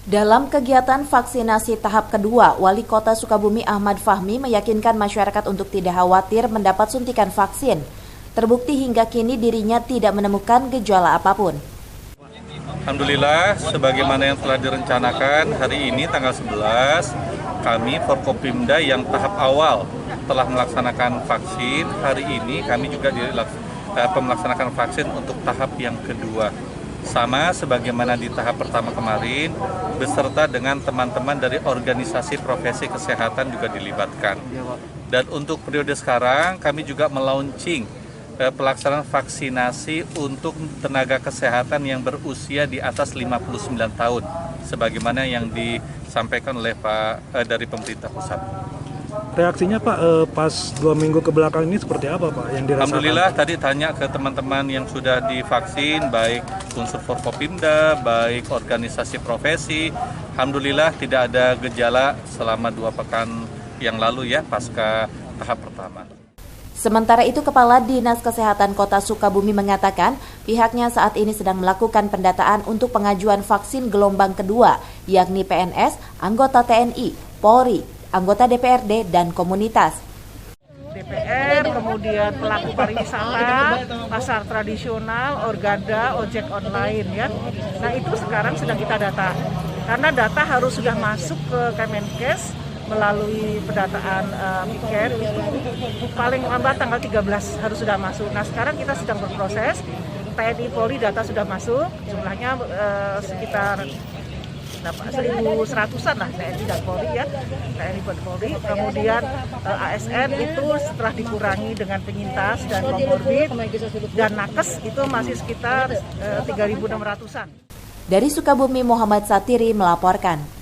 Dalam kegiatan vaksinasi tahap kedua, Wali Kota Sukabumi Ahmad Fahmi meyakinkan masyarakat untuk tidak khawatir mendapat suntikan vaksin. Terbukti hingga kini dirinya tidak menemukan gejala apapun. Alhamdulillah, sebagaimana yang telah direncanakan, hari ini tanggal 11, kami Forkopimda yang tahap awal telah melaksanakan vaksin. Hari ini kami juga melaksanakan vaksin untuk tahap yang kedua. Sama sebagaimana di tahap pertama kemarin, beserta dengan teman-teman dari organisasi profesi kesehatan juga dilibatkan. Dan untuk periode sekarang, kami juga melaunching pelaksanaan vaksinasi untuk tenaga kesehatan yang berusia di atas 59 tahun, sebagaimana yang disampaikan oleh dari pemerintah pusat. Reaksinya Pak pas 2 minggu ke belakang ini seperti apa Pak yang dirasakan? Alhamdulillah tadi tanya ke teman-teman yang sudah divaksin, baik unsur Forkopimda, baik organisasi profesi. Alhamdulillah tidak ada gejala selama 2 pekan yang lalu ya pasca tahap pertama. Sementara itu, Kepala Dinas Kesehatan Kota Sukabumi mengatakan pihaknya saat ini sedang melakukan pendataan untuk pengajuan vaksin gelombang kedua, yakni PNS, anggota TNI, Polri, anggota DPRD, dan komunitas. DPR, kemudian pelaku pariwisata, pasar tradisional, organda, ojek online ya. Nah itu sekarang sedang kita data, karena data harus sudah masuk ke Kemenkes melalui pendataan piket itu paling lambat tanggal 13 harus sudah masuk. Nah sekarang kita sedang berproses, TNI Polri data sudah masuk, jumlahnya sekitar 1.100-an lah TNI dan Polri ya, TNI dan Polri. Kemudian ASN itu setelah dikurangi dengan penyintas dan komorbid dan nakes itu masih sekitar 3.600-an. Dari Sukabumi, Muhammad Satiri melaporkan.